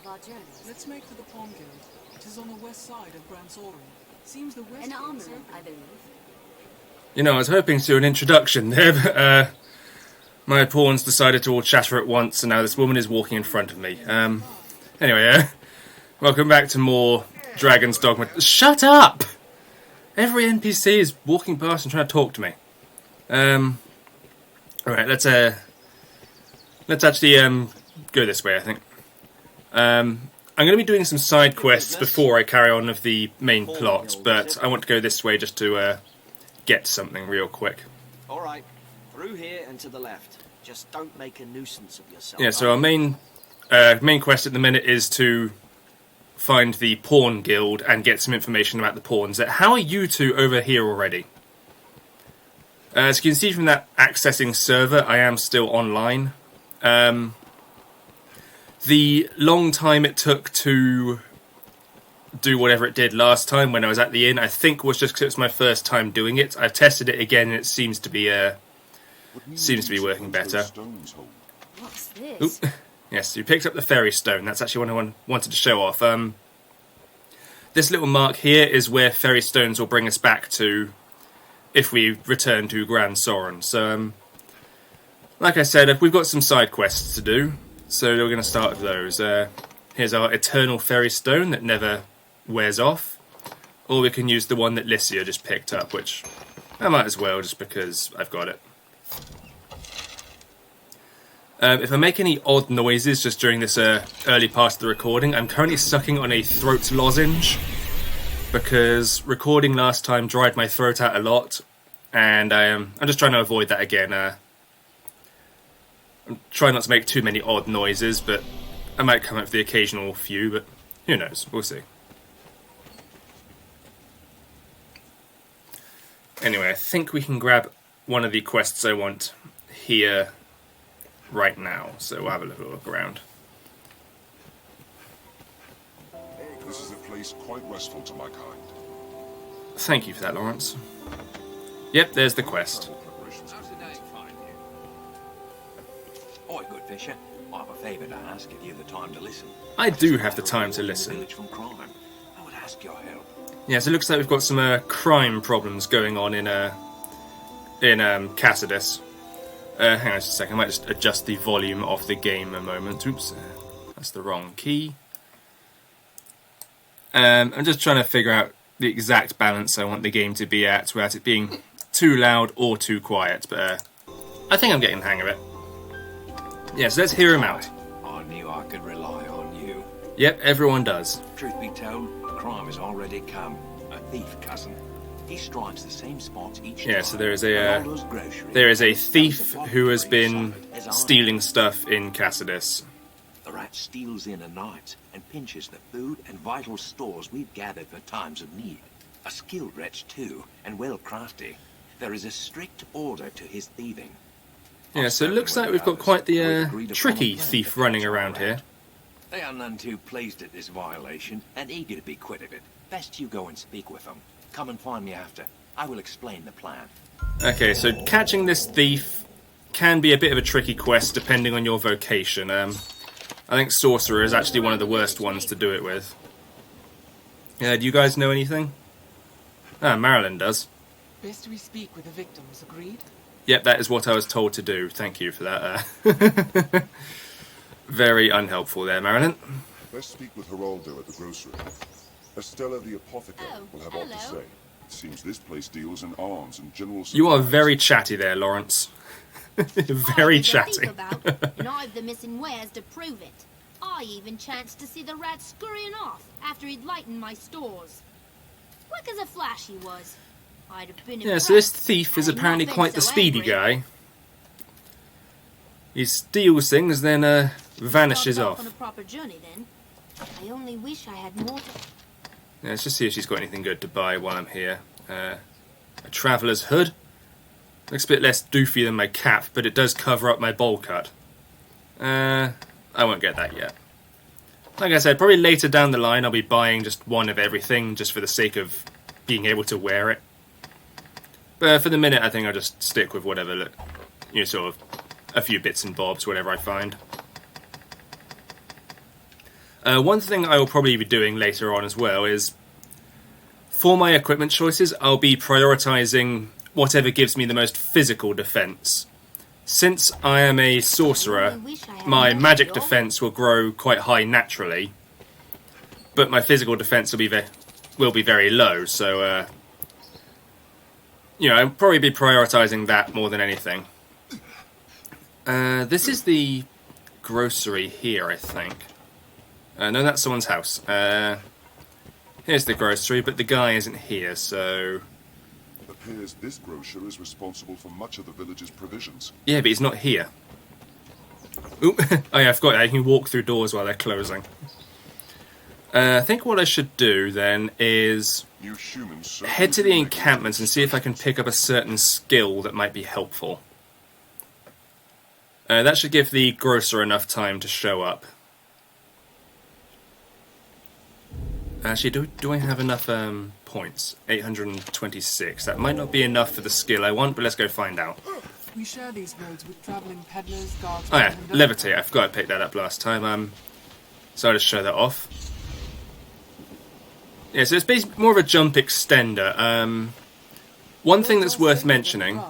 of our journeys. Let's make for the Pawn Guild. It is on the west side of Gran Soren. Seems the west An gate is armory, open. I believe. You know, I was hoping to do an introduction there, but my pawns decided to all chatter at once, and now this woman is walking in front of me. Anyway, welcome back to more Dragon's Dogma. Shut up! Every NPC is walking past and trying to talk to me. Alright, let's actually go this way, I think. I'm going to be doing some side quests before I carry on with the main plot, but I want to go this way just to get something real quick. Alright, through here and to the left. Just don't make a nuisance of yourself. Yeah, so our main quest at the minute is to find the Pawn Guild and get some information about the pawns. How are you two over here already? As you can see from that accessing server, I am still online. The long time it took to do whatever it did last time when I was at the inn, I think was just because it was my first time doing it. I've tested it again and it seems to be working better. What's this? Oop. Yes, you picked up the fairy stone. That's actually what I wanted to show off. This little mark here is where fairy stones will bring us back to if we return to Gran Soren. So, like I said, we've got some side quests to do, so we're going to start with those. Here's our eternal fairy stone that never wears off, or we can use the one that Lycia just picked up, which I might as well just because I've got it. If I make any odd noises just during this early part of the recording, I'm currently sucking on a throat lozenge because recording last time dried my throat out a lot, and I'm just trying to avoid that again. I'm trying not to make too many odd noises, but I might come up with the occasional few, but who knows, we'll see. Anyway, I think we can grab one of the quests I want here right now, so we'll have a little look around. This is a place quite restful to my kind. Thank you for that, Lawrence. Yep, there's the quest. How's the day find you? Oi, good Fisher. I have a favour to ask if you've the time to listen. I do have the time to listen. Village from crime. I would ask your help. Yes, it looks like we've got some crime problems going on in Cassidus. Hang on just a second, I might just adjust the volume of the game a moment. Oops, that's the wrong key. I'm just trying to figure out the exact balance I want the game to be at without it being too loud or too quiet, but I think I'm getting the hang of it. Yeah, so let's hear him out. I knew I could rely on you. Yep, everyone does. Truth be told, crime has already come. A thief, cousin. He strikes the same spots each time. Yeah, so there is a thief who has been stealing stuff in Cassidus. The rat steals in at night and pinches the food and vital stores we've gathered for times of need. A skilled wretch too, and well crafty. There is a strict order to his thieving. Yeah, so it looks like we've got quite the tricky thief running around here. They are none too pleased at this violation and eager to be quit of it. Best you go and speak with them. Come and find me after. I will explain the plan. Okay, so catching this thief can be a bit of a tricky quest depending on your vocation. I think Sorcerer is actually one of the worst ones to do it with. Do you guys know anything? Ah, Marilyn does. Best we speak with the victims, agreed? Yep, that is what I was told to do. Thank you for that. Very unhelpful there, Marilyn. Let's speak with Geraldo at the grocery. Estella the apothecary will have all to say. It seems this place deals in arms and general supplies. You are very chatty there, Lawrence. Very chatty. And I've the missing wares to prove it. I even chanced to see the rat scurrying off after he'd lightened my stores. Quick as a flash he was. I'd have been yeah, so this thief is apparently quite the speedy guy. He steals things, then vanishes off. On a proper journey, then. I only wish I had more. Yeah, let's just see if she's got anything good to buy while I'm here. A traveller's hood. Looks a bit less doofy than my cap, but it does cover up my bowl cut. I won't get that yet. Like I said, probably later down the line I'll be buying just one of everything, just for the sake of being able to wear it. But for the minute, I think I'll just stick with whatever, sort of a few bits and bobs, whatever I find. One thing I will probably be doing later on as well is, for my equipment choices, I'll be prioritising whatever gives me the most physical defence. Since I am a sorcerer, my magic defence will grow quite high naturally, but my physical defence will be very low, so I'll probably be prioritising that more than anything. This is the grocery here, I think. No, that's someone's house. Here's the grocery, but the guy isn't here, so... Appears this grocer is responsible for much of the village's provisions. Yeah, but he's not here. Oop. Oh yeah, I forgot that. You can walk through doors while they're closing. I think what I should do, then, is... head to the encampments and see if I can pick up a certain skill that might be helpful. That should give the grocer enough time to show up. Actually, do I have enough points? 826. That might not be enough for the skill I want, but let's go find out. We share these roads with travelling peddlers, guards... Oh yeah, levitate. I forgot I picked that up last time. So I'll just show that off. Yeah, so it's basically more of a jump extender. One thing that's worth mentioning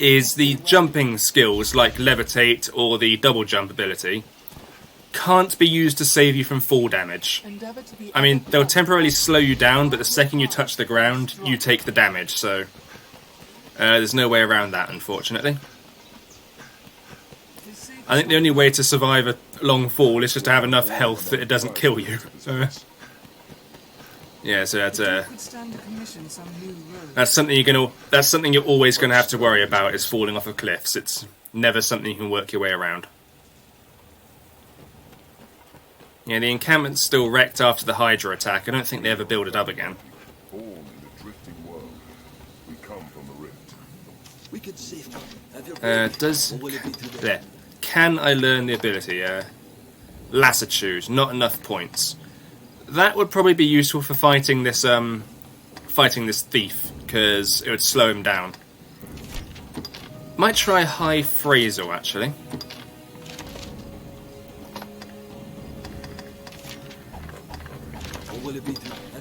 is the jumping skills like levitate or the double jump ability can't be used to save you from fall damage. I mean, they'll temporarily slow you down, but the second you touch the ground, you take the damage, so there's no way around that, unfortunately. I think the only way to survive a long fall is just to have enough health that it doesn't kill you. Yeah, so that's something you're always gonna have to worry about, is falling off of cliffs. It's never something you can work your way around. Yeah, the encampment's still wrecked after the Hydra attack. I don't think they ever build it up again. Born in the drifting world, we come from the rift. We could see. There. Can I learn the ability? Lassitude. Not enough points. That would probably be useful for fighting this thief, because it would slow him down. Might try High Phrasal, actually.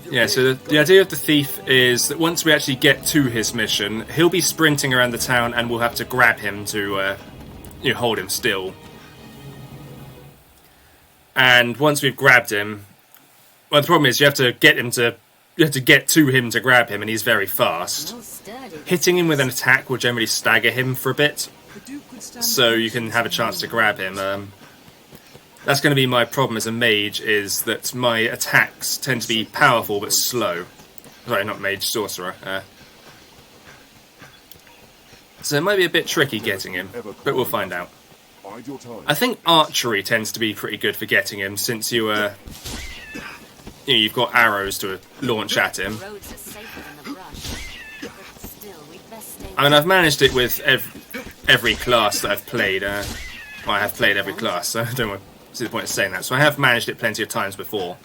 Yeah, so the idea of the thief is that once we actually get to his mission, he'll be sprinting around the town and we'll have to grab him to hold him still. And once we've grabbed him, well, the problem is you have to get to him to grab him, and he's very fast. Hitting him with an attack will generally stagger him for a bit, so you can have a chance to grab him. That's going to be my problem as a mage, is that my attacks tend to be powerful but slow. Sorry, not mage, sorcerer. So it might be a bit tricky getting him, but we'll find out. I think archery tends to be pretty good for getting him, since you've got arrows to launch at him. I mean, I've managed it with every class that I've played. Well, I have played every class, so I don't want to see the point of saying that. So I have managed it plenty of times before.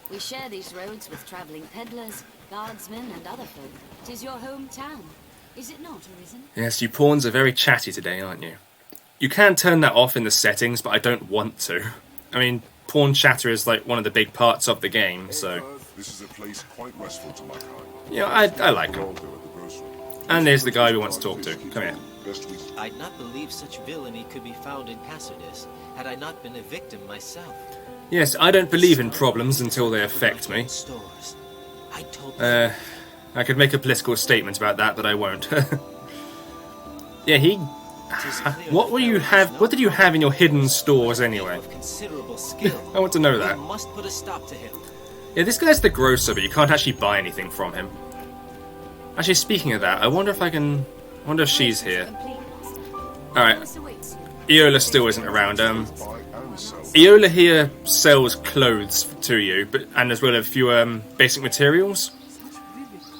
We share these roads with travelling peddlers, guardsmen, and other folk. 'Tis your hometown, is it not, Arisen? Yes, you pawns are very chatty today, aren't you? You can turn that off in the settings, but I don't want to. I mean, pawn chatter is like one of the big parts of the game, so... This is a place quite restful to my kind. Yeah, I like him. And there's the guy we want to talk to. Come here. I'd not believe such villainy could be found in Cassardis, had I not been a victim myself. Yes, I don't believe in problems until they affect me. I could make a political statement about that, but I won't. Yeah, he... What did you have in your hidden stores anyway? I want to know that. Yeah, this guy's the grocer, but you can't actually buy anything from him. Actually, speaking of that, I wonder if she's here. Alright. Iola still isn't around. Iola here sells clothes to you, and as well as a few basic materials.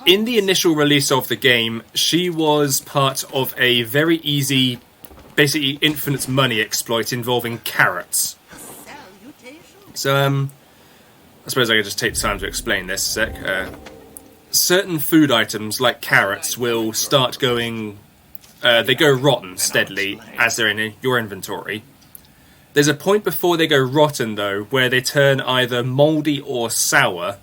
In the initial release of the game, she was part of a very easy, basically infinite money exploit involving carrots. So, I suppose I could just take the time to explain this a sec. Certain food items, like carrots, will start going they go rotten steadily as they're in your inventory. There's a point before they go rotten, though, where they turn either mouldy or sour,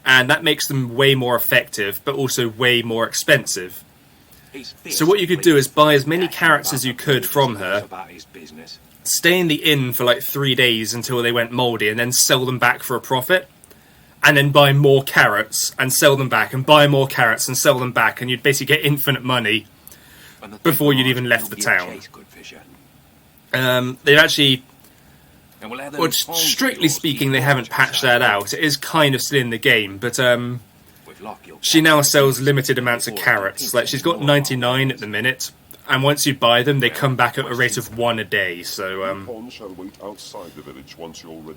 and that makes them way more effective, but also way more expensive. So what you could do is buy as many carrots as you could from her, stay in the inn for like 3 days until they went mouldy, and then sell them back for a profit, and then buy more carrots and sell them back, and buy more carrots and sell them back, and you'd basically get infinite money before you'd even left the town. They've actually, well, strictly speaking, they haven't patched that out. It is kind of still in the game, but she now sells limited amounts of carrots. Like, she's got 99 at the minute, and once you buy them, they come back at a rate of 1 a day. So,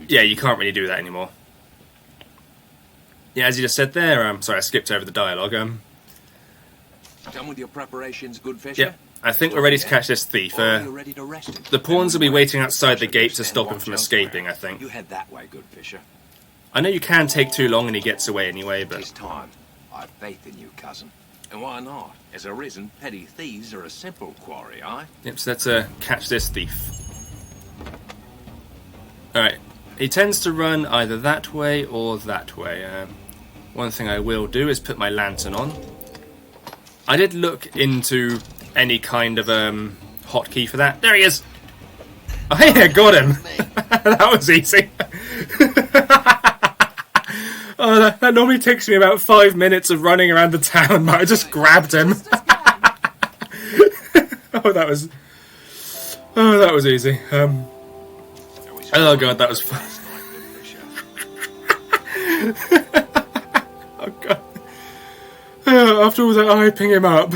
yeah, you can't really do that anymore. Yeah, as you just said there, sorry, I skipped over the dialogue. Done with your preparations, good fisher? Yeah, I think we're ready to catch this thief. The pawns will be waiting outside the gate to stop him from escaping, I think. You head that way, good fisher. I know you can take too long and he gets away anyway, but... It's time. I've faith in you, cousin. And why not? As Arisen, petty thieves are a simple quarry, aye? Yep, so let's catch this thief. Alright, he tends to run either that way or that way. One thing I will do is put my lantern on. I did look into any kind of hotkey for that. There he is! Oh yeah, got him! That was easy. Oh, that normally takes me about 5 minutes of running around the town, but I just grabbed him. Oh, that was easy. Oh god, that was fun. Oh god. After all that hyping him up.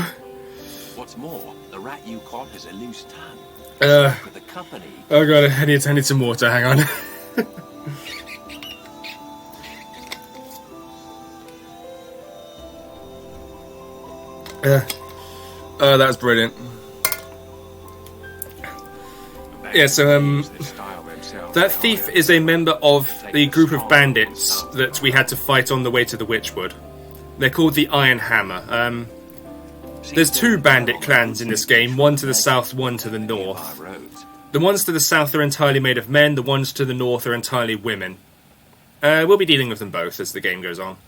What's more, the rat you caught has a loose tongue. For the company. Oh god, I need some water, hang on. Oh, that was brilliant. Yeah, so that thief is a member of the group of bandits that we had to fight on the way to the Witchwood. They're called the Iron Hammer. There's 2 bandit clans in this game, one to the south, one to the north. The ones to the south are entirely made of men, the ones to the north are entirely women. We'll be dealing with them both as the game goes on.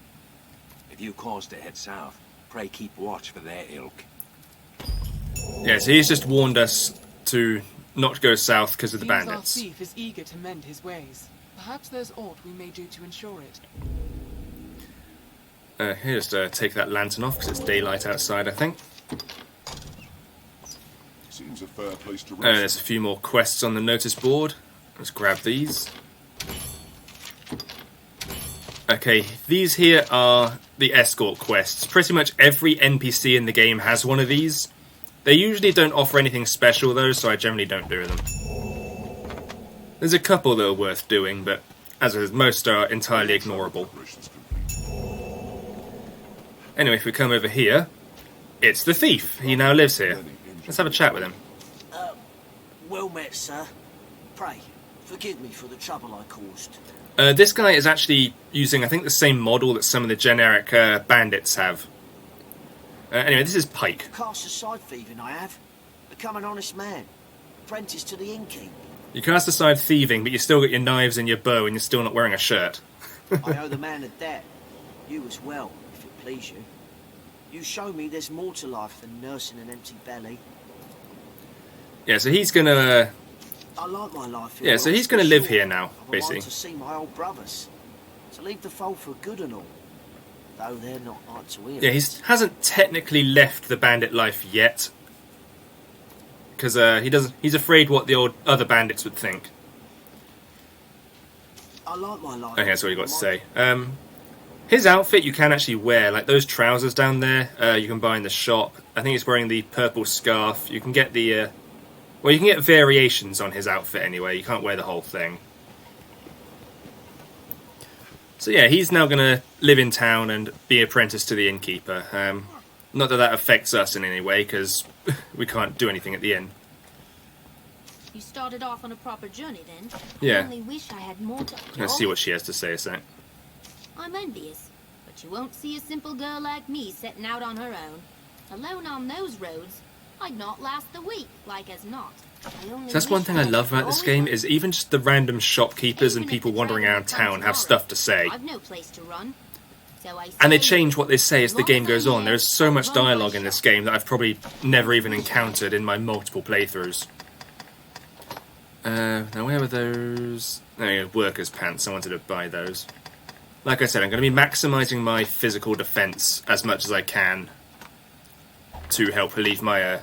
If you cause to head south, pray keep watch for their ilk. Yeah, so he's just warned us to not go south because of the Seems bandits. Our thief is eager to mend his ways. Perhaps there's aught we may do to ensure it. Here, just take that lantern off because it's daylight outside, I think. Seems a fair place to rest. There's a few more quests on the notice board. Let's grab these. Okay, these here are the escort quests. Pretty much every NPC in the game has one of these. They usually don't offer anything special though, so I generally don't do them. There's a couple that are worth doing, but as is, most are entirely ignorable. Anyway, if we come over here, it's the thief. He now lives here. Let's have a chat with him. Well met, sir. Pray, forgive me for the trouble I caused. This guy is actually using, I think, the same model that some of the generic bandits have. Anyway, this is Pike. Cast aside thieving I have. Become an honest man. Apprentice to the innkeep. You cast aside thieving, but you still got your knives and your bow, and you're still not wearing a shirt. I owe the man a debt. You as well, if it please you. You show me there's more to life than nursing an empty belly. Yeah, so he's gonna... I like my life here. Yeah, so he's gonna live here now, I would basically. like to see my old brothers. To leave the fold for good and all. Though they're not like to hear. Yeah, he hasn't technically left the bandit life yet. Because he's afraid what the old other bandits would think. I like my life. Okay, that's what you got to say. His outfit you can actually wear, like those trousers down there, you can buy in the shop. I think he's wearing the purple scarf. You can get the, well, you can get variations on his outfit anyway. You can't wear the whole thing. So yeah, he's now going to live in town and be apprenticed to the innkeeper. Not that that affects us in any way, because we can't do anything at the inn. You started off on a proper journey then. Yeah. I only wish I had more to... Let's see what she has to say a sec. I'm envious, but you won't see a simple girl like me setting out on her own. Alone on those roads, I'd not last the week, like as not. So that's one thing I love about this game, is even just the random shopkeepers and people wandering around town have stuff to say. I've no place to run. So And they change what they say as the game goes on. There's so much dialogue in this game that I've probably never even encountered in my multiple playthroughs. Now where were those? Oh yeah, workers' pants. I wanted to buy those. Like I said, I'm going to be maximising my physical defence as much as I can to help relieve my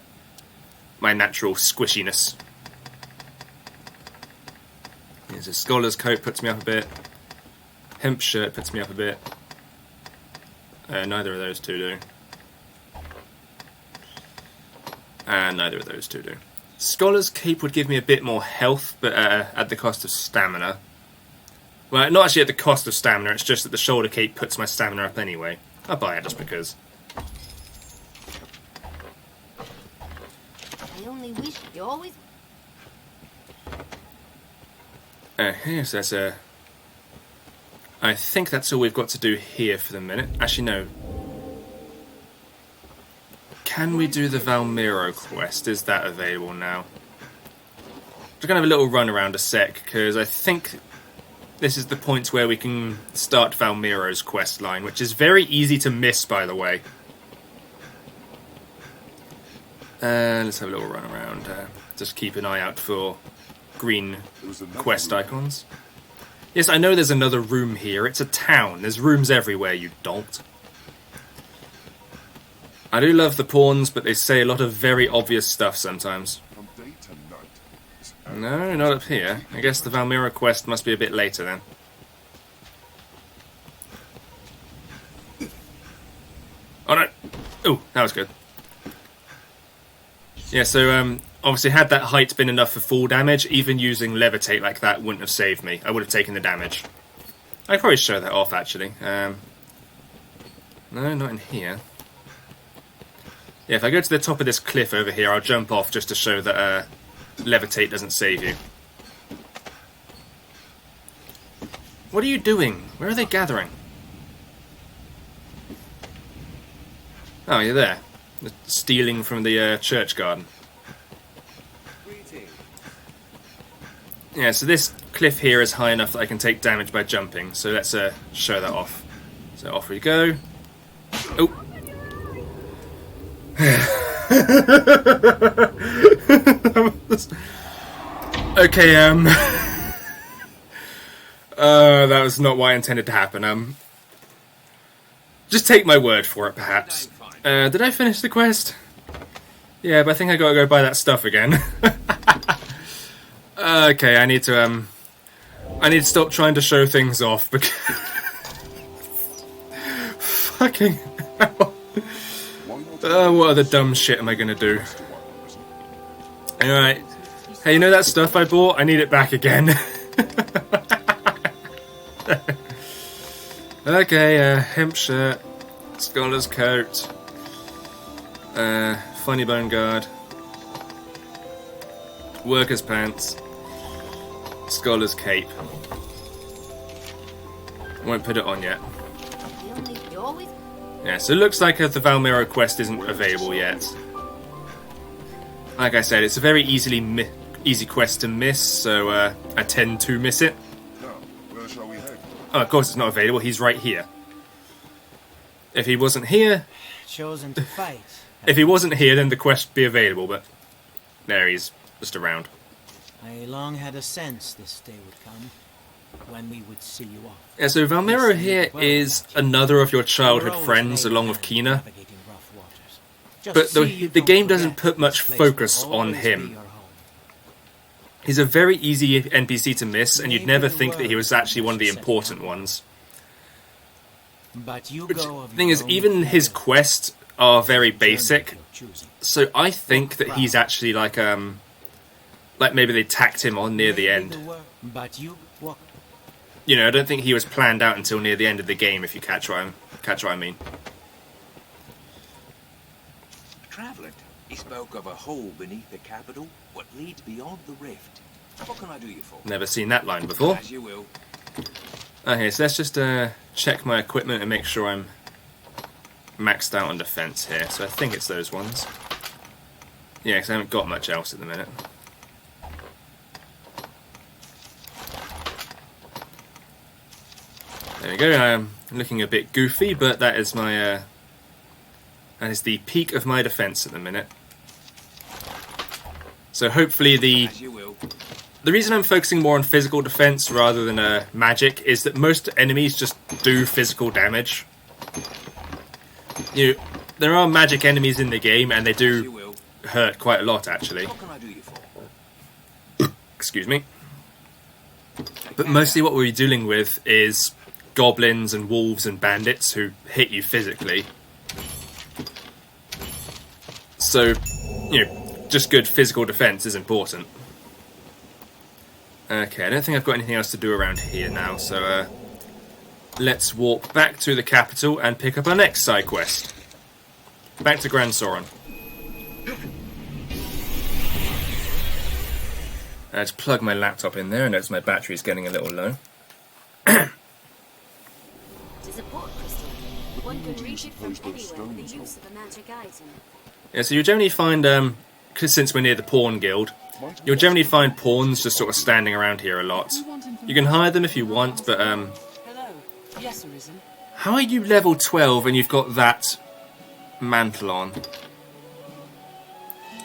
my natural squishiness. Here's a scholar's coat, puts me up a bit. Hemp shirt puts me up a bit. Neither of those two do. And neither of those two do. Scholar's cape would give me a bit more health, but at the cost of stamina. Well, not actually at the cost of stamina, it's just that the shoulder cape puts my stamina up anyway. I'll buy it just because. I only wish you always... Yes, that's a... I think that's all we've got to do here for the minute. Actually, no. Can we do the Valmiro quest? Is that available now? Just gonna have a little run around a sec, because I think this is the point where we can start Valmiro's quest line, which is very easy to miss, by the way. Let's have a little run around. Just keep an eye out for green quest icons. Yes, I know there's another room here. It's a town. There's rooms everywhere, you dolt. I do love the pawns, but they say a lot of very obvious stuff sometimes. From day to night. No, not up here. I guess the Valmira quest must be a bit later then. Oh no! Oh, that was good. Yeah, so obviously had that height been enough for full damage, even using levitate like that wouldn't have saved me. I would have taken the damage. I could probably show that off actually. No, not in here. Yeah, if I go to the top of this cliff over here, I'll jump off just to show that levitate doesn't save you. What are you doing? Where are they gathering? Oh, you're there. They're stealing from the church garden. Yeah, so this cliff here is high enough that I can take damage by jumping, so let's show that off. So off we go. Oh! Okay, that was not what I intended to happen. Just take my word for it, perhaps. Did I finish the quest? Yeah, but I think I gotta go buy that stuff again. Okay, I need to stop trying to show things off because fucking hell. What other dumb shit am I gonna do? Alright. Hey, you know that stuff I bought? I need it back again. Okay, hemp shirt, scholar's coat, funny bone guard, worker's pants, scholar's cape. Won't put it on yet. Yeah, so it looks like the Valmiro quest isn't available yet. Like I said, it's a very easy quest to miss, so I tend to miss it. Now, where shall we head? Oh, of course it's not available, he's right here. If he wasn't here... Chosen to fight. If he wasn't here, then the quest would be available, but... There he is, just around. I long had a sense this day would come, when we would see you off. Yeah, so Valmiro here is another of your childhood friends, along with Kina. But the game doesn't put much focus on him. He's a very easy NPC to miss, and you'd never think that he was actually one of the important ones. But the thing is, even his quests are very basic, so I think that he's actually like maybe they tacked him on near the end. You know, I don't think he was planned out until near the end of the game, if you catch what I mean. Traveler, he spoke of a hole beneath the capital, what leads beyond the rift. What can I do you for? Never seen that line before. As you will. Okay, so let's just check my equipment and make sure I'm maxed out on defense here. So I think it's those ones. Yeah, because I haven't got much else at the minute. There we go. I'm looking a bit goofy, but that is my that is the peak of my defense at the minute. So hopefully the reason I'm focusing more on physical defense rather than magic is that most enemies just do physical damage. You know, there are magic enemies in the game, and they do hurt quite a lot, actually. What can I do you for? Excuse me. But mostly what we're dealing with is goblins and wolves and bandits who hit you physically. So, you know, just good physical defense is important. Okay, I don't think I've got anything else to do around here now, so let's walk back to the capital and pick up our next side quest. Back to Grand Soren. Let's plug my laptop in there, and notice my battery's getting a little low. It is a port crystal. One can reach it from anywhere with the use of a magic item. Yeah, so you'll generally find, cause since we're near the pawn guild, you'll generally find pawns just sort of standing around here a lot. You can hire them if you want, but Hello. Yes, Arisen. how are you level 12 and you've got that mantle on?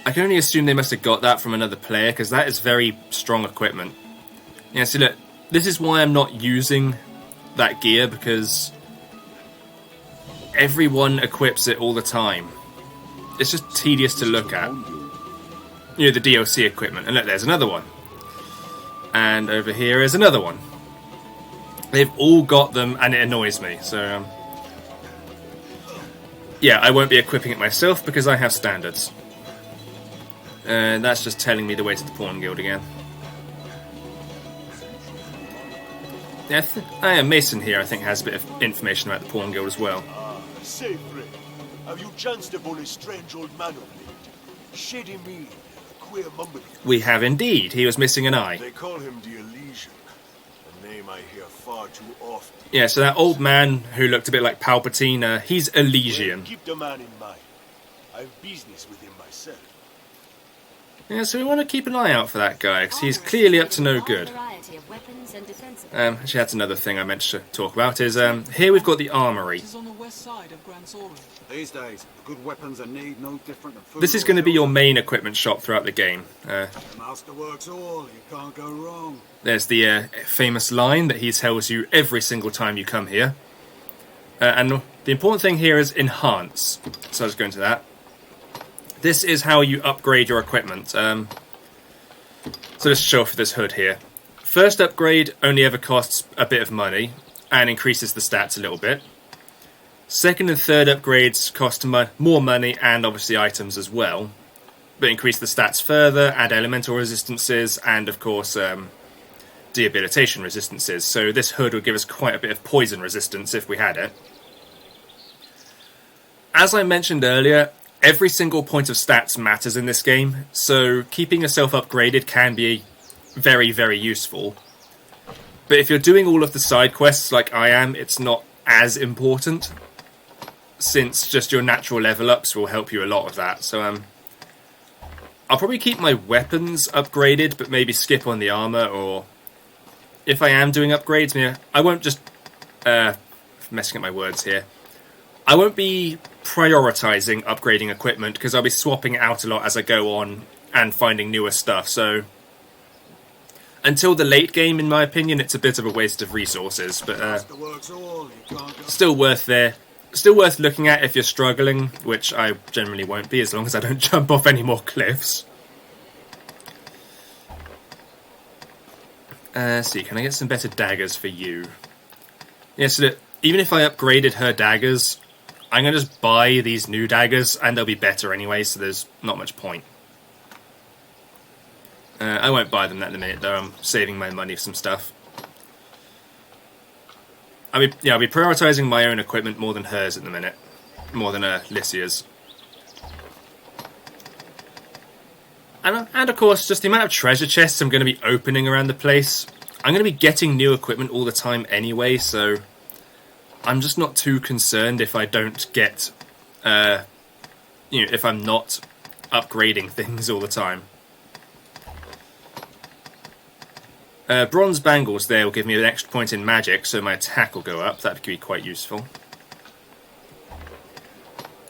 I can only assume they must have got that from another player, because that is very strong equipment. Yeah, see look, this is why I'm not using that gear, because everyone equips it all the time. It's just tedious to look at. You know, the DLC equipment. And look, there's another one. And over here is another one. They've all got them, and it annoys me. So, yeah, I won't be equipping it myself because I have standards. And that's just telling me the way to the Pawn Guild again. Yeah, Mason here, I think, has a bit of information about the Pawn Guild as well. Say, friend, have you chanced upon a strange old man of late? Shady me, queer mumbling. We have indeed. He was missing an eye. They call him the Elysian, a name I hear far too often. Yeah, so that old man who looked a bit like Palpatine, he's Elysian. Well, keep the man in mind. I've business with him myself. Yeah, so we want to keep an eye out for that guy, because he's clearly up to no good. Actually, that's another thing I meant to talk about, is here we've got the armory. This is on the west side of Grand Soren. These days, good weapons are need no different than food. This is going to be your main equipment shop throughout the game. Masterwork's all, you can't go wrong. There's the famous line that he tells you every single time you come here. And the important thing here is enhance. So let's go into that. This is how you upgrade your equipment. So let's show off this hood here. First upgrade only ever costs a bit of money and increases the stats a little bit. Second and third upgrades cost more money and obviously items as well, but increase the stats further, add elemental resistances, and of course debilitation resistances. So this hood would give us quite a bit of poison resistance if we had it. As I mentioned earlier, every single point of stats matters in this game, so keeping yourself upgraded can be very, very useful. But if you're doing all of the side quests like I am, it's not as important, since just your natural level ups will help you a lot of that. So I'll probably keep my weapons upgraded, but maybe skip on the armor, or if I am doing upgrades, I won't just messing up my words here. I won't be prioritizing upgrading equipment, because I'll be swapping it out a lot as I go on and finding newer stuff. So until the late game, in my opinion, it's a bit of a waste of resources, but still worth looking at if you're struggling, which I generally won't be as long as I don't jump off any more cliffs. See, can I get some better daggers for you? Yeah, so that even if I upgraded her daggers, I'm going to just buy these new daggers, and they'll be better anyway, so there's not much point. I won't buy them at the minute, though. I'm saving my money for some stuff. I'll be prioritising my own equipment more than hers at the minute. More than Lycia's. And of course, just the amount of treasure chests I'm going to be opening around the place. I'm going to be getting new equipment all the time anyway, so I'm just not too concerned if I don't get, if I'm not upgrading things all the time. Bronze bangles there will give me an extra point in magic, so my attack will go up. That could be quite useful.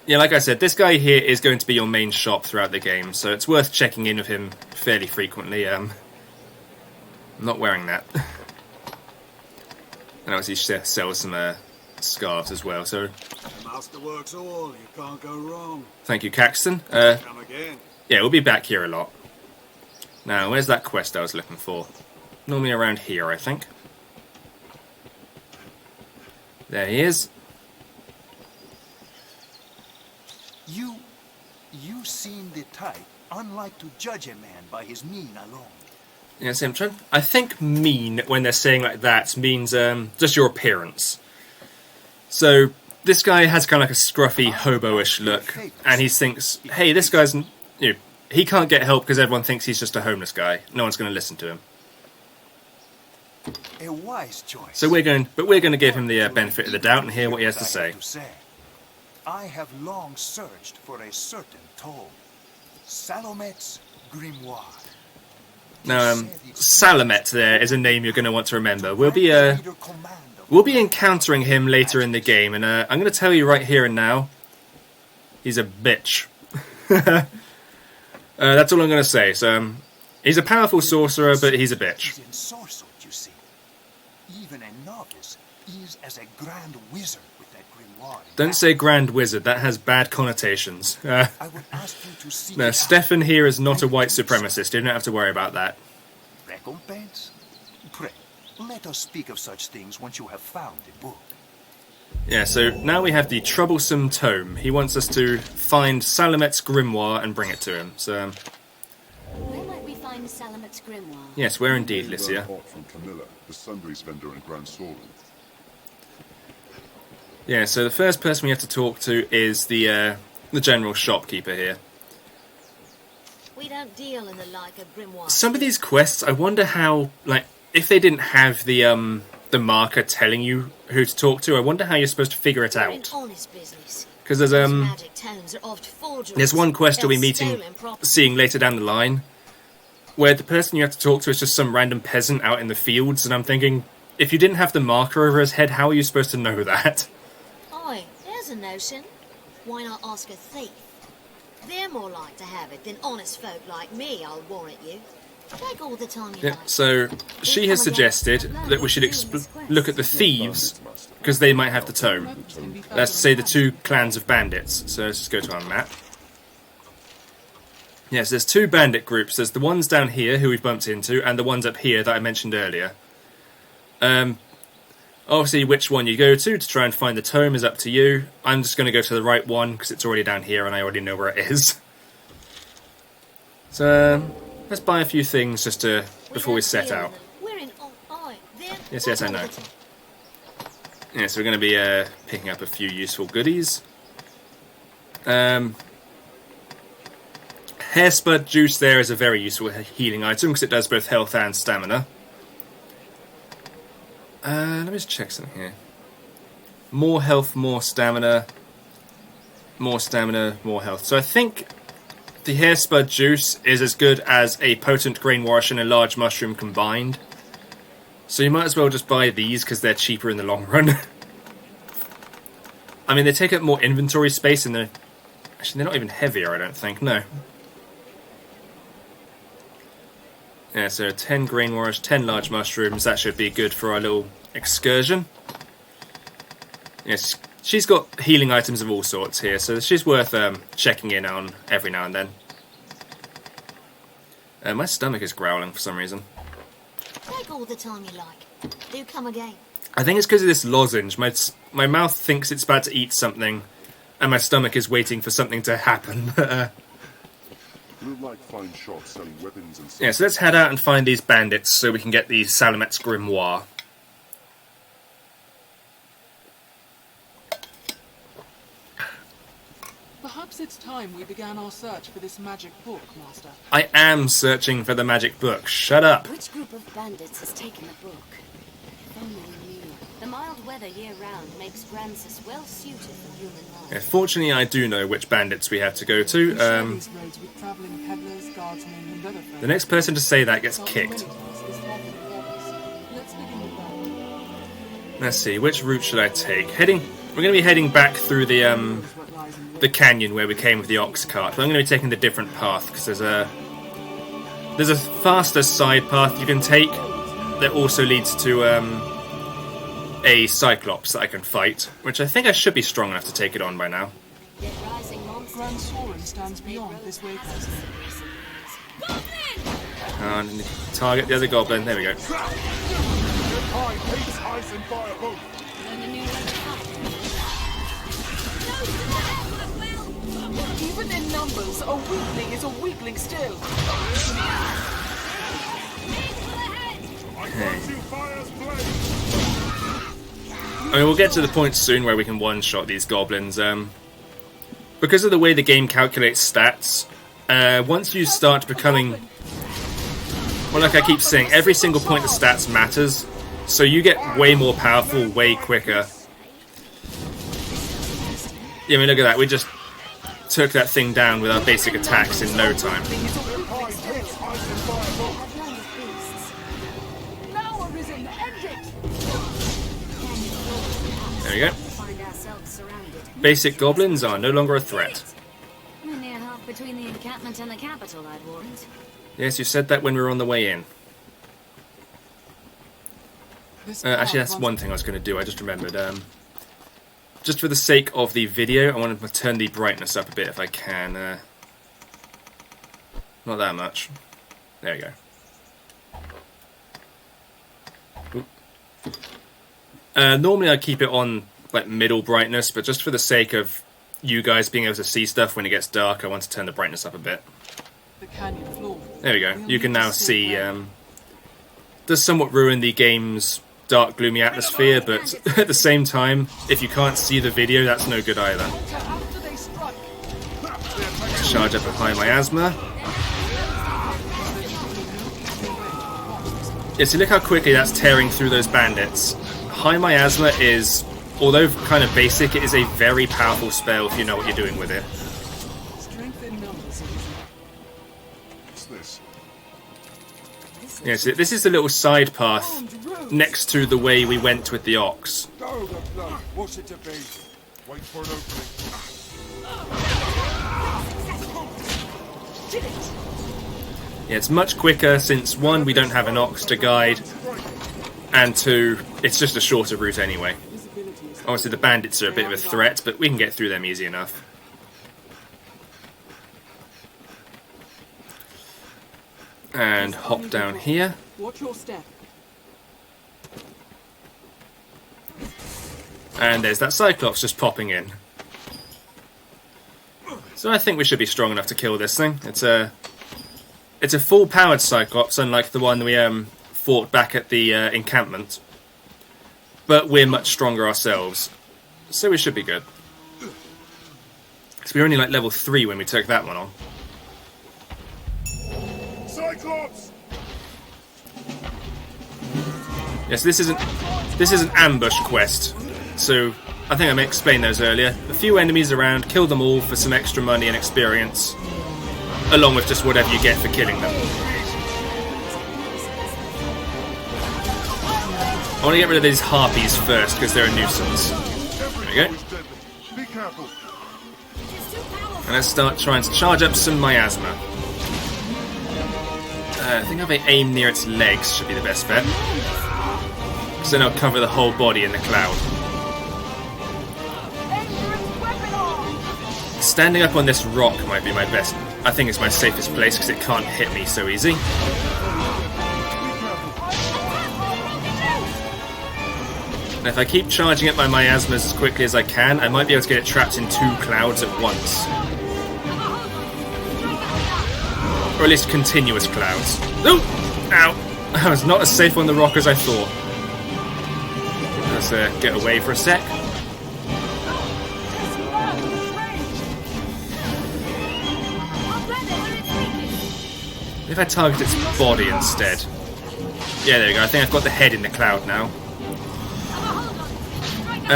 Yeah, like I said, this guy here is going to be your main shop throughout the game, so it's worth checking in with him fairly frequently. I'm not wearing that. And obviously she sells some scarves as well, so... The masterwork's all, you can't go wrong. Thank you, Caxton. Come again. Yeah, we'll be back here a lot. Now, where's that quest I was looking for? Normally around here, I think. There he is. You seem the type, unlike to judge a man by his mien alone. Yes, I think mean, when they're saying like that, means just your appearance. So, this guy has kind of like a scruffy, hobo-ish look, and he thinks, hey, this guy's... he can't get help because everyone thinks he's just a homeless guy. No one's going to listen to him. A wise choice. So we're going to give him the benefit of the doubt and hear what he has to say. I have long searched for a certain tome, Salomet's Grimoire. Now, Salamet there is a name you're going to want to remember. We'll be encountering him later in the game, and I'm going to tell you right here and now, he's a bitch. That's all I'm going to say. So, he's a powerful sorcerer, but he's a bitch. Even a novice is as a grand wizard with that grimoire. Don't say grand wizard, that has bad connotations. I would ask you to see no, Stefan here is not a white supremacist, you don't have to worry about that. Recompense? Pray, let us speak of such things once you have found the book. Yeah, so now we have the troublesome tome. He wants us to find Salamet's grimoire and bring it to him. So, where might we find Salamet's grimoire? Yes, where indeed, Lycia. From Camilla, the sundries vendor in Grand Soren. Yeah, so the first person we have to talk to is the general shopkeeper here. We don't deal in the like of grimoire. Some of these quests, I wonder how, like, if they didn't have the marker telling you who to talk to, I wonder how you're supposed to figure it out. Because there's one quest you'll be seeing later down the line, where the person you have to talk to is just some random peasant out in the fields, and I'm thinking, if you didn't have the marker over his head, how are you supposed to know that? Oi, there's a notion. Why not ask a thief? They're more like to have it than honest folk like me, I'll warrant you. Take all the time you like. So, she has suggested that we should look at the thieves, because they might have the tome. That's to say the two clans of bandits. So let's just go to our map. Yes, there's two bandit groups. There's the ones down here who we've bumped into, and the ones up here that I mentioned earlier. Obviously, which one you go to try and find the tome is up to you. I'm just going to go to the right one, because it's already down here, and I already know where it is. So, let's buy a few things just to before we set out. Yes, I know. Yeah, so we're going to be picking up a few useful goodies. Hairspud juice there is a very useful healing item because it does both health and stamina. Let me just check something here. More health, more stamina. More stamina, more health. So I think the Hairspud juice is as good as a potent grain wash and a large mushroom combined. So you might as well just buy these because they're cheaper in the long run. I mean, they take up more inventory space and they're... Actually, they're not even heavier, I don't think. No. Yeah, so 10 grain wash, 10 large mushrooms. That should be good for our little excursion. Yes, she's got healing items of all sorts here, so she's worth checking in on every now and then. My stomach is growling for some reason. Take all the time you like. Do come again. I think it's because of this lozenge. My mouth thinks it's about to eat something, and my stomach is waiting for something to happen. We'll like fine shops selling weapons and stuff. Yeah, so let's head out and find these bandits so we can get the Salamet's grimoire. Perhaps it's time we began our search for this magic book, Master. I am searching for the magic book. Shut up. Which group of bandits has taken the book? If only we knew. The mild weather year-round makes Grancis well suited for human life. Yeah, fortunately, I do know which bandits we have to go to. We share these roads with travelling peddlers, guardsmen, and other folk. The next person to say that gets kicked. Let's begin with that. Let's see, which route should I take? We're going to be heading back through the canyon where we came with the ox cart. But I'm going to be taking the different path because there's a faster side path you can take that also leads to a Cyclops that I can fight, which I think I should be strong enough to take it on by now. Grand Soren stands beyond this waypost. And target the other goblin. There we go. Even in numbers, a weakling is a weakling still. I mean, we'll get to the point soon where we can one-shot these goblins. Because of the way the game calculates stats, once you start becoming... Well, like I keep saying, every single point of stats matters, so you get way more powerful way quicker. Yeah, I mean, look at that. We just took that thing down with our basic attacks in no time. There we go. Basic goblins are no longer a threat. We're near half between the encampment and the capital, I'd warned. Yes, you said that when we were on the way in. Actually, that's one thing I was going to do. I just remembered. Just for the sake of the video, I want to turn the brightness up a bit if I can. Not that much. There we go. Normally I keep it on like middle brightness, but just for the sake of you guys being able to see stuff when it gets dark, I want to turn the brightness up a bit. The canyon floor. There we go. You can now see. Does somewhat ruin the game's dark, gloomy atmosphere, but at the same time, if you can't see the video, that's no good either. Charge up a high miasma. Yeah, so look how quickly that's tearing through those bandits. High miasma is, although kind of basic, it is a very powerful spell if you know what you're doing with it. Yeah, so this is the little side path next to the way we went with the ox. What's it to be? Wait for an opening. Yeah, it's much quicker since, one, we don't have an ox to guide, and two, it's just a shorter route anyway. Obviously the bandits are a bit of a threat, but we can get through them easy enough. And hop down here. Watch your step. And there's that Cyclops just popping in. So I think we should be strong enough to kill this thing. It's a full-powered Cyclops, unlike the one we fought back at the encampment. But we're much stronger ourselves, so we should be good. So we were only like level 3 when we took that one on. Cyclops! Yes, this is an ambush quest. So I think I may explain those earlier. A few enemies around, kill them all for some extra money and experience, along with just whatever you get for killing them. I want to get rid of these harpies first because they're a nuisance. There we go. Be careful. And let's start trying to charge up some miasma. I think if I aim near its legs should be the best bet. Because then I'll cover the whole body in the cloud. Standing up on this rock might be my best. I think it's my safest place because it can't hit me so easy. And if I keep charging up my miasmas as quickly as I can, I might be able to get it trapped in 2 clouds at once. Or at least continuous clouds. Ooh! Ow! I was not as safe on the rock as I thought. Let's get away for a sec. If I target its body instead. Yeah, there we go. I think I've got the head in the cloud now.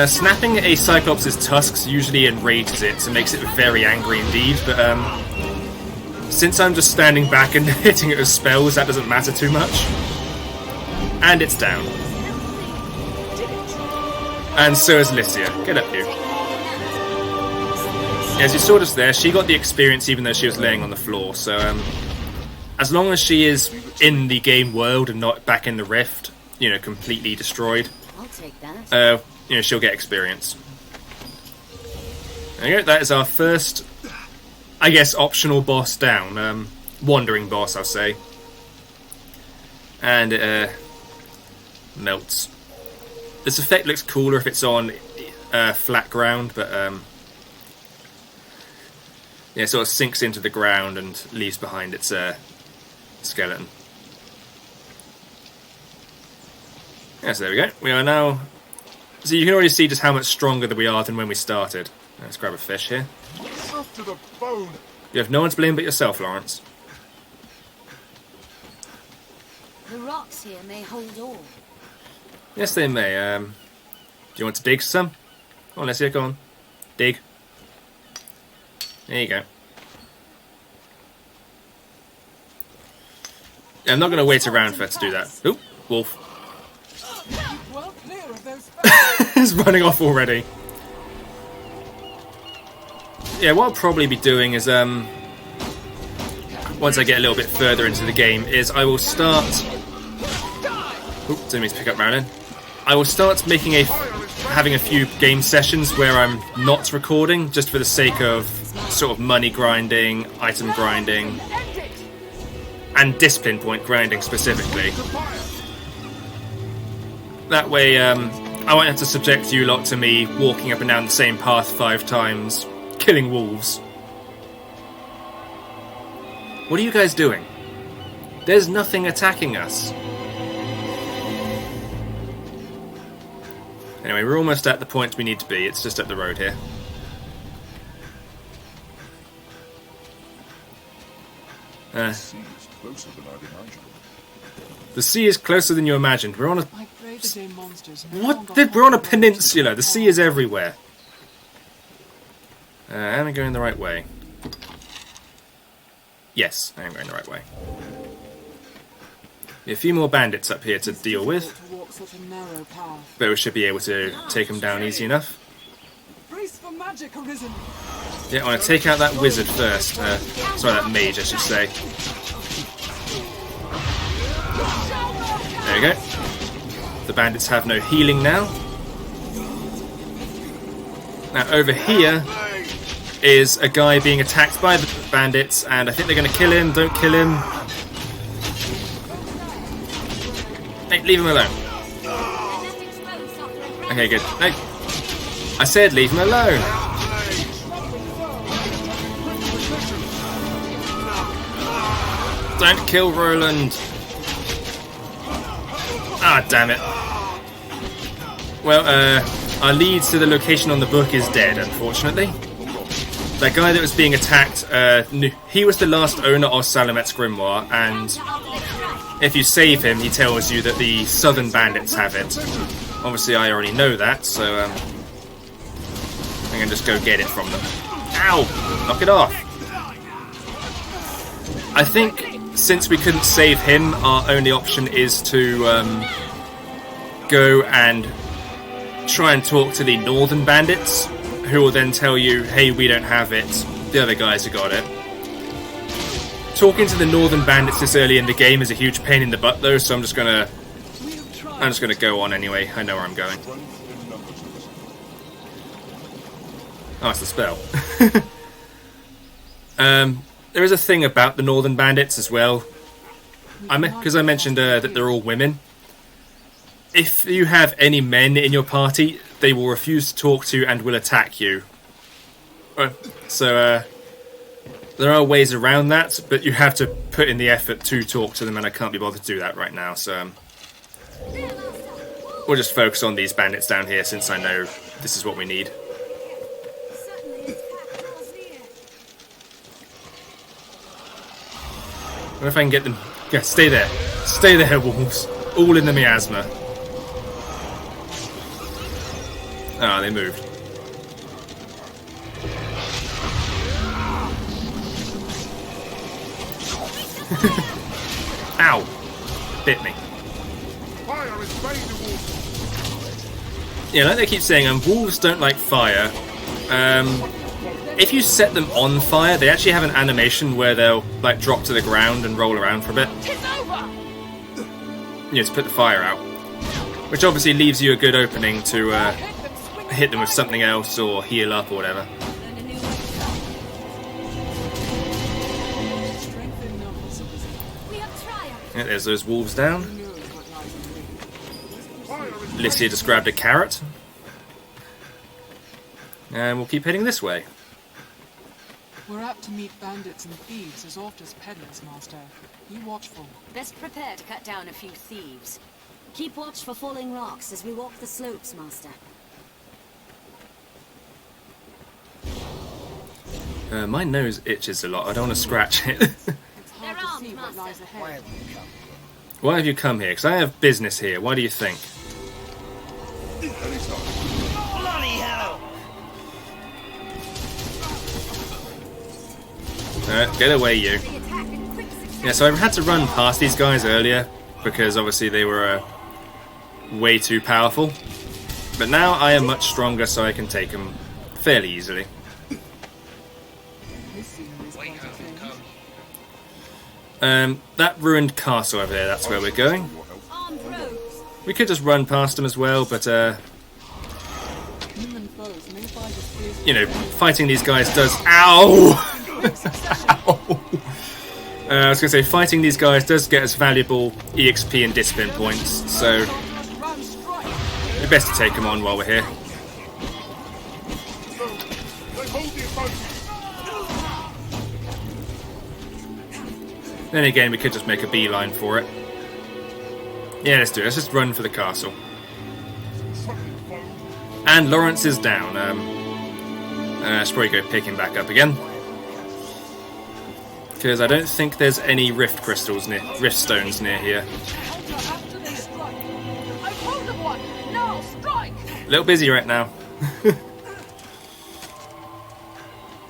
Snapping a Cyclops' tusks usually enrages it, so makes it very angry indeed, but since I'm just standing back and hitting it with spells, that doesn't matter too much. And it's down. And so is Lycia. Get up, you. As you saw just there, she got the experience even though she was laying on the floor, so as long as she is in the game world and not back in the rift, you know, completely destroyed, I'll take that. you know, she'll get experience. There you go, that is our first, I guess, optional boss down. Wandering boss, I'll say. And it melts. This effect looks cooler if it's on flat ground, but yeah, it sort of sinks into the ground and leaves behind its skeleton. Yeah, so there we go. We are now... So you can already see just how much stronger we are than when we started. Let's grab a fish here. Soft to the bone. You have no one to blame but yourself, Lawrence. The rocks here may hold all. Yes, they may. Do you want to dig some? Come on, let's go on. Dig. There you go. Yeah, I'm not going to wait around for her to do that. Oop, wolf. Well clear of those It's running off already. Yeah, what I'll probably be doing is, once I get a little bit further into the game, is I will start... Oop, didn't mean to pick up Marilyn. I will start having a few game sessions where I'm not recording, just for the sake of sort of money grinding, item grinding, and discipline point grinding specifically. That way, I won't have to subject you lot to me walking up and down the same path 5 times, killing wolves. What are you guys doing? There's nothing attacking us. Anyway, we're almost at the point we need to be. It's just up the road here. The sea is closer than I'd imagined. The sea is closer than you imagined. We're on a... My Day monsters no What? longer We're on a haunt peninsula. The sea is everywhere. Am I going the right way? Yes, I am going the right way. A few more bandits up here to It's deal with, difficult to walk such a narrow path. but we should be able to take them down easy enough. Brace for magic, Arisen. Yeah, I want to take out that wizard first. Sorry, that mage, I should say. There we go. The bandits have no healing now. Now, over here is a guy being attacked by the bandits, and I think they're going to kill him. Don't kill him. Hey, leave him alone. Okay, good. No. I said leave him alone. Don't kill Roland. Ah, damn it. Well, our lead to the location on the book is dead, unfortunately. That guy that was being attacked, he was the last owner of Salamet's Grimoire, and if you save him, he tells you that the southern bandits have it. Obviously, I already know that, so I'm going to just go get it from them. Ow! Knock it off! I think, since we couldn't save him, our only option is to go and try and talk to the northern bandits, who will then tell you, hey, we don't have it, the other guys have got it. Talking to the northern bandits this early in the game is a huge pain in the butt, though, so I'm just gonna go on anyway. I know where I'm going. Oh, it's the spell. There is a thing about the northern bandits as well. Because I mentioned that they're all women. If you have any men in your party, they will refuse to talk to and will attack you. So, there are ways around that, but you have to put in the effort to talk to them, and I can't be bothered to do that right now, so we'll just focus on these bandits down here, since I know this is what we need. I wonder if I can get them... Yeah, stay there. Stay there, wolves. All in the miasma. Ah, they moved. Ow! Bit me. Yeah, like they keep saying, wolves don't like fire. If you set them on fire, they actually have an animation where they'll like drop to the ground and roll around for a bit. You know, to put the fire out. Which obviously leaves you a good opening to hit them with something else or heal up or whatever. Yeah, there's those wolves down. Licia just grabbed a carrot. And we'll keep heading this way. We're apt to meet bandits and thieves as oft as peddlers, Master. Be watchful. Best prepare to cut down a few thieves. Keep watch for falling rocks as we walk the slopes, Master. My nose itches a lot. I don't want to scratch it. They're armed, Master. Why have you come here? Because I have business here. Why do you think? Bloody hell! Get away, you. Yeah, so I had to run past these guys earlier because obviously they were way too powerful. But now I am much stronger, so I can take them fairly easily. That ruined castle over there, that's where we're going. We could just run past them as well, but you know, fighting these guys does... Ow! Ow! I was going to say, fighting these guys does get us valuable EXP and discipline points, so it's best to take them on while we're here. Then again, we could just make a beeline for it. Yeah, let's do it. Let's just run for the castle. And Lawrence is down. Let's probably go pick him back up again. Because I don't think there's any rift crystals near, rift stones near here. A little busy right now.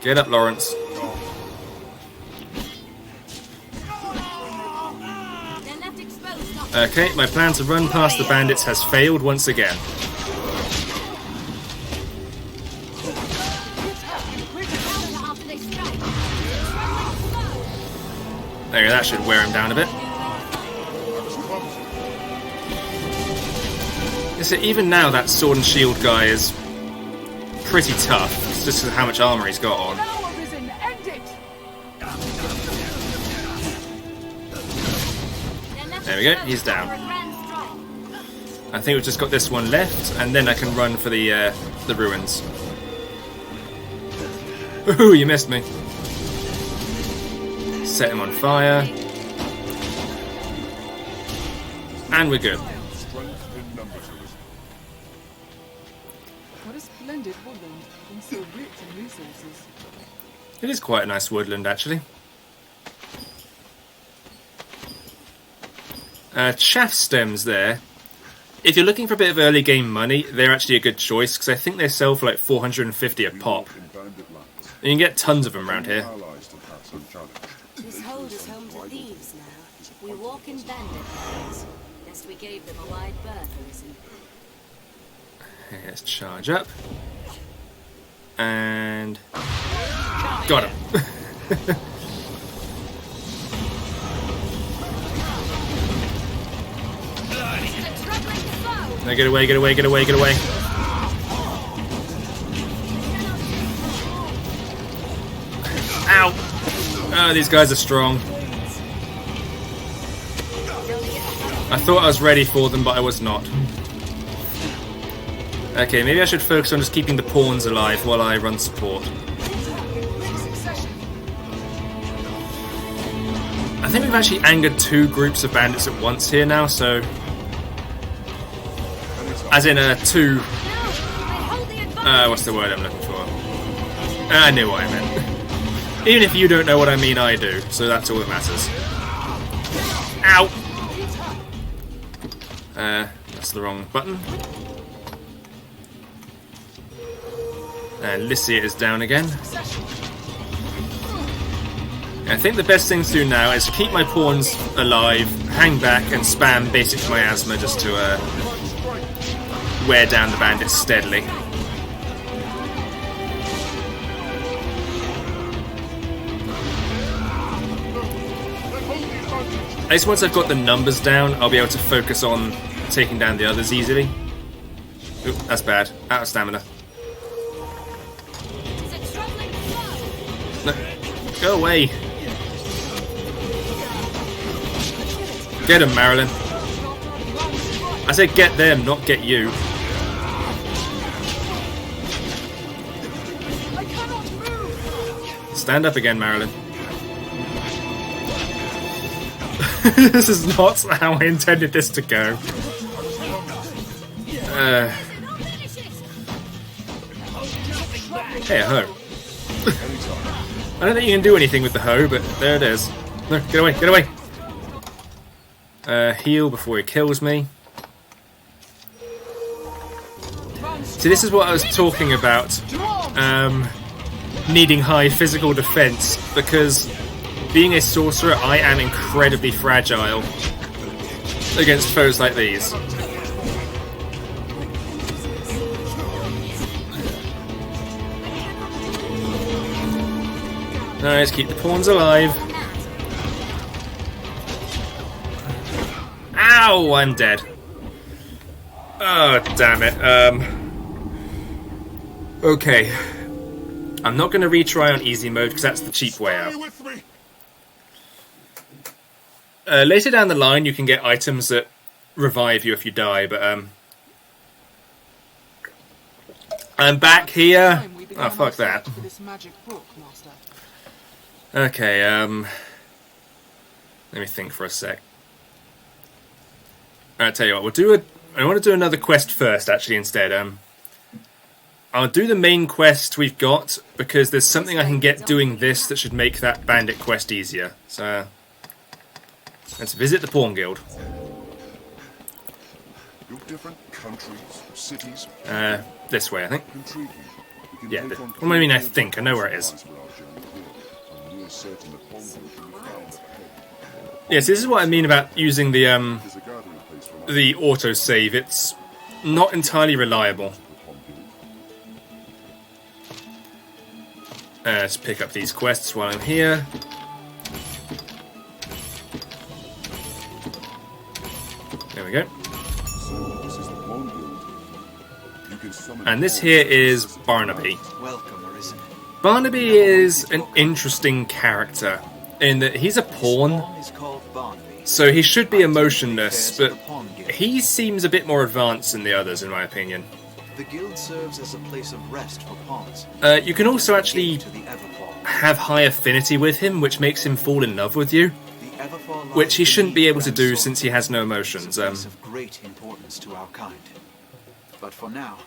Get up, Lawrence. Okay, my plan to run past the bandits has failed once again. There, that should wear him down a bit. So even now, that sword and shield guy is pretty tough. It's just how much armor he's got on. There we go, he's down. I think we've just got this one left, and then I can run for the ruins. Ooh, you missed me. Set him on fire. And we're good. What a splendid woodland, and so rich in resources. It is quite a nice woodland, actually. Chaff stems there. If you're looking for a bit of early game money, they're actually a good choice, because I think they sell for like 450 a pop. And you can get tons of them around here. This hold is home to thieves now. We walk in bandit paths. Guess we gave them a wide berth, Arisen. Let's charge up. And... got him. No, get away, get away, get away, get away. Ow! Oh, these guys are strong. I thought I was ready for them, but I was not. Okay, maybe I should focus on just keeping the pawns alive while I run support. I think we've actually angered two groups of bandits at once here now, so... As in, two... what's the word I'm looking for? I knew what I meant. Even if you don't know what I mean, I do, so that's all that matters. Ow! That's the wrong button. And Lycia is down again. I think the best thing to do now is keep my pawns alive, hang back, and spam basic miasma just to wear down the bandits steadily. At least once I've got the numbers down, I'll be able to focus on taking down the others easily. Oop, that's bad. Out of stamina. No, go away. Get him, Marilyn. I said get them, not get you. Stand up again, Marilyn. This is not how I intended this to go. Hey, a hoe. I don't think you can do anything with the hoe, but there it is. No, get away, get away! Heal before he kills me. See, this is what I was talking about. Needing high physical defense, because being a sorcerer, I am incredibly fragile against foes like these. Nice, keep the pawns alive. Ow, I'm dead. Oh, damn it. Okay. I'm not going to retry on easy mode because that's the cheap way out. Later down the line, you can get items that revive you if you die, but I'm back here. Oh, fuck that. Okay, let me think for a sec. I'll tell you what, I want to do another quest first, actually, instead. I'll do the main quest we've got, because there's something I can get doing this that should make that bandit quest easier. So, let's visit the Pawn Guild. Different countries, cities. This way, I think. Yeah, well, I mean, I think. I know where it is. Yes, this is what I mean about using the autosave. It's not entirely reliable. Let's pick up these quests while I'm here. There we go. And this here is Barnaby. Barnaby is an interesting character in that he's a pawn, so he should be emotionless, but he seems a bit more advanced than the others, in my opinion. The guild serves as a place of rest for pawns. You can also actually have high affinity with him, which makes him fall in love with you, which he shouldn't be able to do since he has no emotions. It's of great importance to our kind. But for now,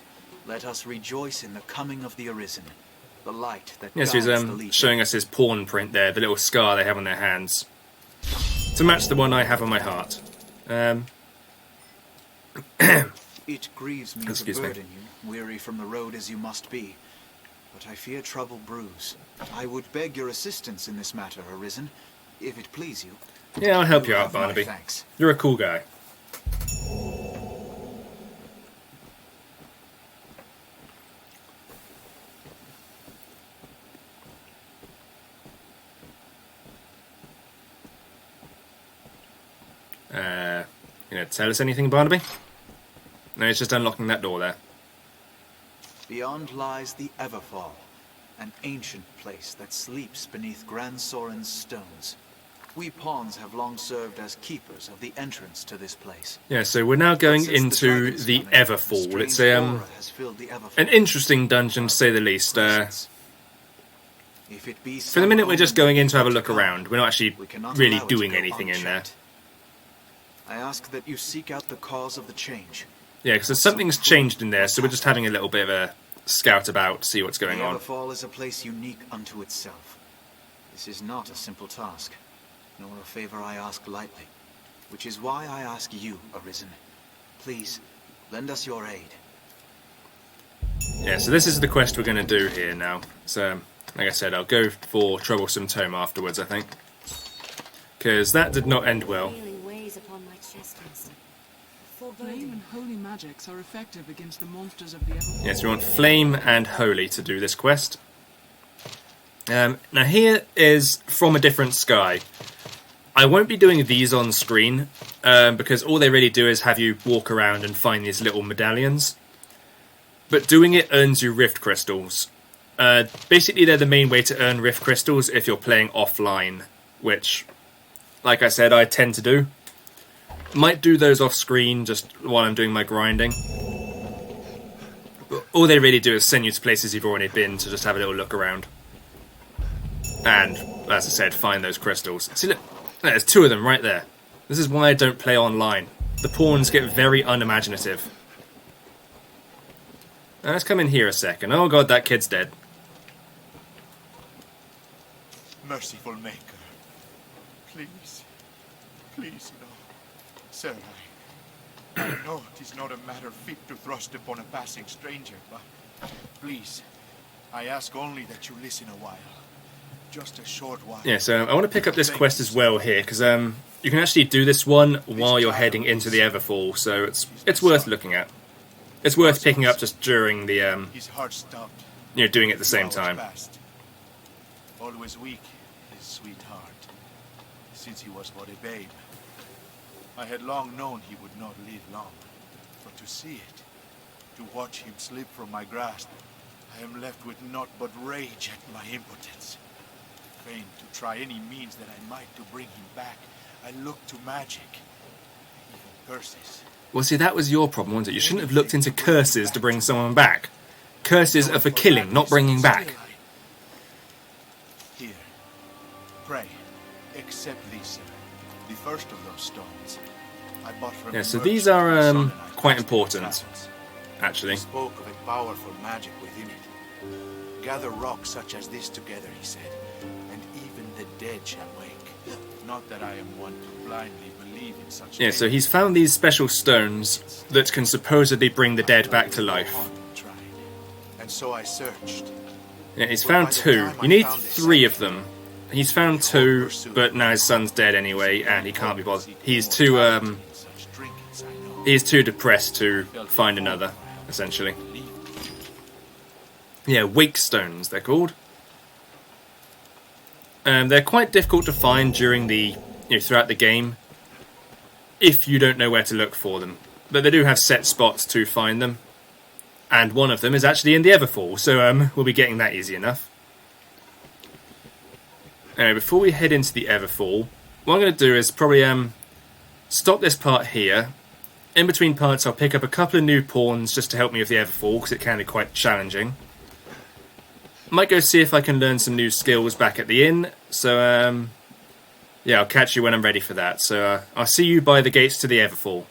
let us rejoice in the coming of the Arisen, the light that yes, guides he's the Legion. showing us his pawn print there, the little scar they have on their hands, to match the one I have on my heart. It grieves me to burden you, weary from the road as you must be, but I fear trouble brews. I would beg your assistance in this matter, Arisen, if it please you. Yeah, I'll help you out, Barnaby. You're a cool guy. You gonna tell us anything, Barnaby? No, it's just unlocking that door there. Beyond lies the Everfall, an ancient place that sleeps beneath Grand Soren's stones. We pawns have long served as keepers of the entrance to this place. Yeah, so we're now going into the Everfall. It's an interesting dungeon, to say the least. For the minute, we're just going in to have a look around. We're not actually really doing anything in there. I ask that you seek out the cause of the change. Yeah, because something's changed in there, so we're just having a little bit of a scout about, see what's going on. The Everfall is a place unique unto itself. This is not a simple task, nor a favor I ask lightly, which is why I ask you, Arisen. Please, lend us your aid. Yeah, so this is the quest we're going to do here now. So, like I said, I'll go for Troublesome Tome afterwards, I think. Because that did not end well. Really weighs upon my chest, Master. Flame and holy magics are effective against the monsters of the Everfall. Yes, we want Flame and Holy to do this quest. Now here is From a Different Sky. I won't be doing these on screen, because all they really do is have you walk around and find these little medallions. But doing it earns you Rift Crystals. Basically they're the main way to earn Rift Crystals if you're playing offline, which, like I said, I tend to do. Might do those off screen just while I'm doing my grinding. But all they really do is send you to places you've already been to just have a little look around. And, as I said, find those crystals. See, look, there's 2 of them right there. This is why I don't play online. The pawns get very unimaginative. Now, let's come in here a second. Oh god, that kid's dead. Merciful Maker, please, please no. Sir, I know it is not a matter fit to thrust upon a passing stranger, but please, I ask only that you listen a while. Just a short while. Yeah, so I want to pick up this quest as well here, because you can actually do this one while you're heading into the Everfall, so it's worth looking at. It's worth picking up just during the, his heart stopped. You know, doing it at the same time. Passed. Always weak, his sweetheart, since he was but a babe. I had long known he would not live long, but to see it, to watch him slip from my grasp, I am left with naught but rage at my impotence. Fain to try any means that I might to bring him back, I looked to magic, even curses. Well, see, that was your problem, wasn't it? You shouldn't have looked into curses to bring someone back. Curses are for killing, not bringing back. Here, pray, accept these, sir. The first of those stones I bought from Yeah, so these are quite important, actually. He spoke of a powerful magic within it. Gather rocks such as this together, he said, and even the dead shall wake. Not that I am one to blindly believe in such. Yeah, so he's found these special stones that can supposedly bring the dead back to life. And so I searched. Yeah, he's found 2. You need 3 of them. He's found 2, but now his son's dead anyway, and he can't be bothered. He's too depressed to find another, essentially. Yeah, wake stones, they're called. They're quite difficult to find during the, throughout the game, if you don't know where to look for them. But they do have set spots to find them, and one of them is actually in the Everfall, so we'll be getting that easy enough. Anyway, before we head into the Everfall, what I'm going to do is probably stop this part here. In between parts, I'll pick up a couple of new pawns just to help me with the Everfall, because it can be quite challenging. Might go see if I can learn some new skills back at the inn, so yeah, I'll catch you when I'm ready for that. So I'll see you by the gates to the Everfall.